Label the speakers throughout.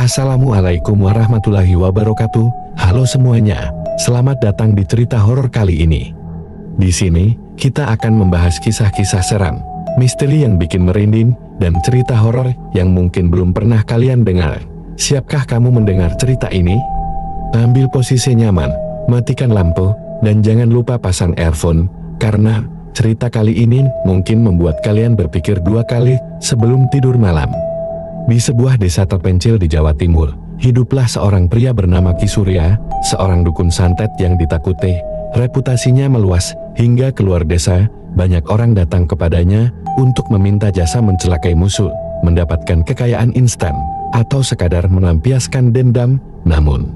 Speaker 1: Assalamualaikum warahmatullahi wabarakatuh. Halo semuanya, selamat datang di cerita horor kali ini. Di sini, kita akan membahas kisah-kisah seram, misteri yang bikin merinding, dan cerita horor yang mungkin belum pernah kalian dengar. Siapkah kamu mendengar cerita ini? Ambil posisi nyaman, matikan lampu, dan jangan lupa pasang earphone, karena cerita kali ini mungkin membuat kalian berpikir dua kali sebelum tidur malam. Di sebuah desa terpencil di Jawa Timur, hiduplah seorang pria bernama Ki Surya, seorang dukun santet yang ditakuti. Reputasinya meluas, hingga keluar desa, banyak orang datang kepadanya untuk meminta jasa mencelakai musuh, mendapatkan kekayaan instan, atau sekadar melampiaskan dendam. Namun,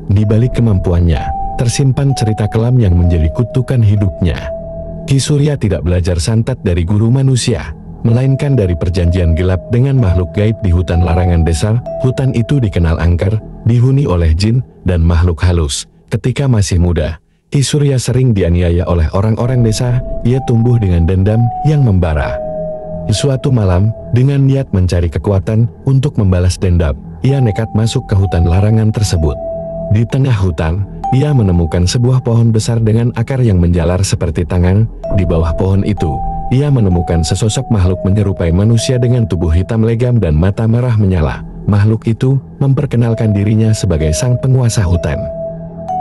Speaker 1: di balik kemampuannya, tersimpan cerita kelam yang menjadi kutukan hidupnya. Ki Surya tidak belajar santet dari guru manusia, melainkan dari perjanjian gelap dengan makhluk gaib di hutan larangan desa. Hutan itu dikenal angker, dihuni oleh jin dan makhluk halus. Ketika masih muda, Ki Surya sering dianiaya oleh orang-orang desa. Ia tumbuh dengan dendam yang membara. Suatu malam, dengan niat mencari kekuatan untuk membalas dendam, ia nekat masuk ke hutan larangan tersebut. Di tengah hutan, ia menemukan sebuah pohon besar dengan akar yang menjalar seperti tangan. Di bawah pohon itu, ia menemukan sesosok makhluk menyerupai manusia dengan tubuh hitam legam dan mata merah menyala. Makhluk itu memperkenalkan dirinya sebagai sang penguasa hutan.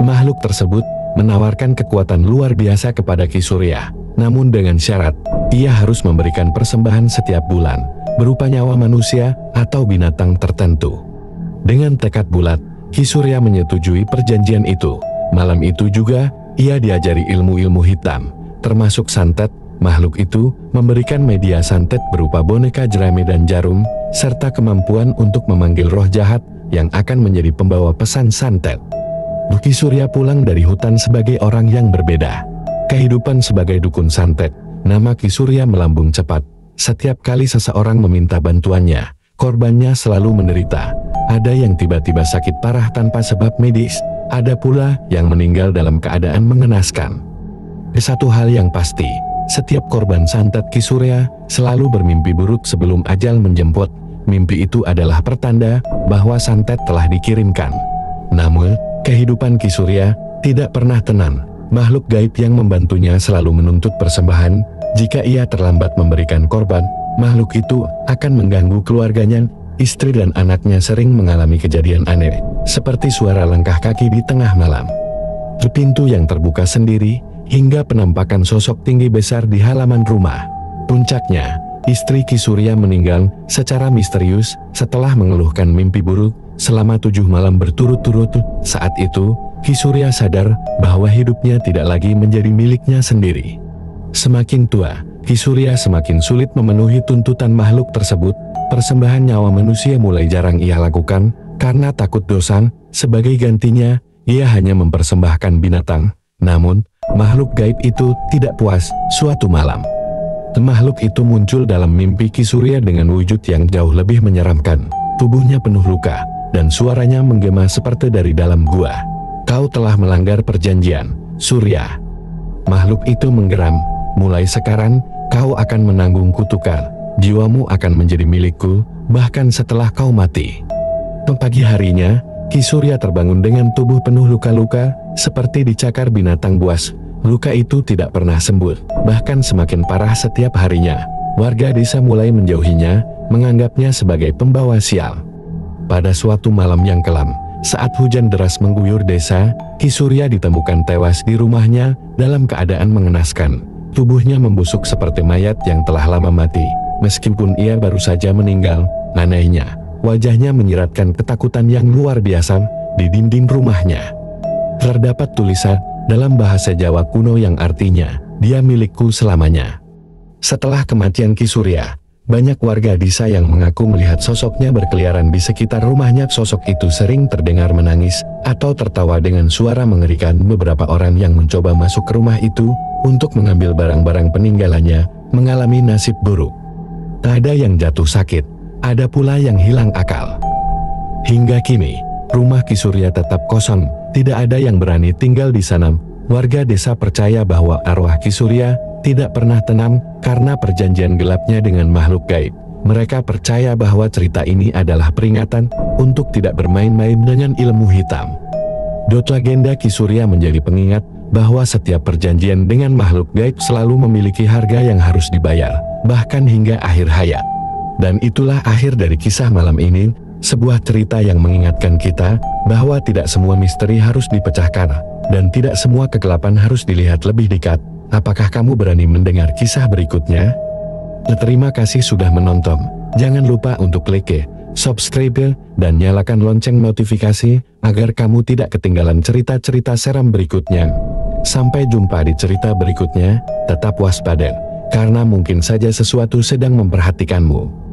Speaker 1: Makhluk tersebut menawarkan kekuatan luar biasa kepada Ki Surya, namun dengan syarat, ia harus memberikan persembahan setiap bulan, berupa nyawa manusia atau binatang tertentu. Dengan tekad bulat, Ki Surya menyetujui perjanjian itu. Malam itu juga, ia diajari ilmu-ilmu hitam, termasuk santet. Makhluk itu memberikan media santet berupa boneka jerami dan jarum, serta kemampuan untuk memanggil roh jahat yang akan menjadi pembawa pesan santet. Ki Surya pulang dari hutan sebagai orang yang berbeda. Kehidupan sebagai dukun santet, nama Ki Surya melambung cepat. Setiap kali seseorang meminta bantuannya, korbannya selalu menderita. Ada yang tiba-tiba sakit parah tanpa sebab medis, ada pula yang meninggal dalam keadaan mengenaskan. Satu hal yang pasti, setiap korban santet Ki Surya selalu bermimpi buruk sebelum ajal menjemput. Mimpi itu adalah pertanda bahwa santet telah dikirimkan. Namun, kehidupan Ki Surya tidak pernah tenang. Makhluk gaib yang membantunya selalu menuntut persembahan. Jika ia terlambat memberikan korban, makhluk itu akan mengganggu keluarganya. Istri dan anaknya sering mengalami kejadian aneh, seperti suara langkah kaki di tengah malam, pintu yang terbuka sendiri, hingga penampakan sosok tinggi besar di halaman rumah. Puncaknya, istri Ki Surya meninggal secara misterius setelah mengeluhkan mimpi buruk selama 7 malam berturut-turut. Saat itu, Ki Surya sadar bahwa hidupnya tidak lagi menjadi miliknya sendiri. Semakin tua, Ki Surya semakin sulit memenuhi tuntutan makhluk tersebut. Persembahan nyawa manusia mulai jarang ia lakukan karena takut dosa. Sebagai gantinya, ia hanya mempersembahkan binatang. Namun, makhluk gaib itu tidak puas. Suatu malam, makhluk itu muncul dalam mimpi Ki Surya dengan wujud yang jauh lebih menyeramkan. Tubuhnya penuh luka, dan suaranya menggema seperti dari dalam gua. "Kau telah melanggar perjanjian, Surya." Makhluk itu menggeram. "Mulai sekarang, kau akan menanggung kutukan. Jiwamu akan menjadi milikku, bahkan setelah kau mati." Pagi harinya, Ki Surya terbangun dengan tubuh penuh luka-luka, seperti dicakar binatang buas. Luka itu tidak pernah sembuh, bahkan semakin parah setiap harinya. Warga desa mulai menjauhinya, menganggapnya sebagai pembawa sial. Pada suatu malam yang kelam, saat hujan deras mengguyur desa, Ki Surya ditemukan tewas di rumahnya dalam keadaan mengenaskan. Tubuhnya membusuk seperti mayat yang telah lama mati. Meskipun ia baru saja meninggal, anehnya, wajahnya menyiratkan ketakutan yang luar biasa. Di dinding rumahnya terdapat tulisan dalam bahasa Jawa kuno yang artinya, "Dia milikku selamanya." Setelah kematian Ki Surya, banyak warga desa yang mengaku melihat sosoknya berkeliaran di sekitar rumahnya. Sosok itu sering terdengar menangis atau tertawa dengan suara mengerikan. Beberapa orang yang mencoba masuk ke rumah itu untuk mengambil barang-barang peninggalannya mengalami nasib buruk. Ada yang jatuh sakit, ada pula yang hilang akal. Hingga kini, rumah Ki Surya tetap kosong, tidak ada yang berani tinggal di sana. Warga desa percaya bahwa arwah Ki Surya tidak pernah tenang karena perjanjian gelapnya dengan makhluk gaib. Mereka percaya bahwa cerita ini adalah peringatan untuk tidak bermain-main dengan ilmu hitam. Dot legenda Ki Surya menjadi pengingat bahwa setiap perjanjian dengan makhluk gaib selalu memiliki harga yang harus dibayar, bahkan hingga akhir hayat. Dan itulah akhir dari kisah malam ini, sebuah cerita yang mengingatkan kita bahwa tidak semua misteri harus dipecahkan, dan tidak semua kegelapan harus dilihat lebih dekat. Apakah kamu berani mendengar kisah berikutnya? Terima kasih sudah menonton. Jangan lupa untuk like, subscribe, dan nyalakan lonceng notifikasi agar kamu tidak ketinggalan cerita-cerita seram berikutnya. Sampai jumpa di cerita berikutnya. Tetap waspada, karena mungkin saja sesuatu sedang memperhatikanmu.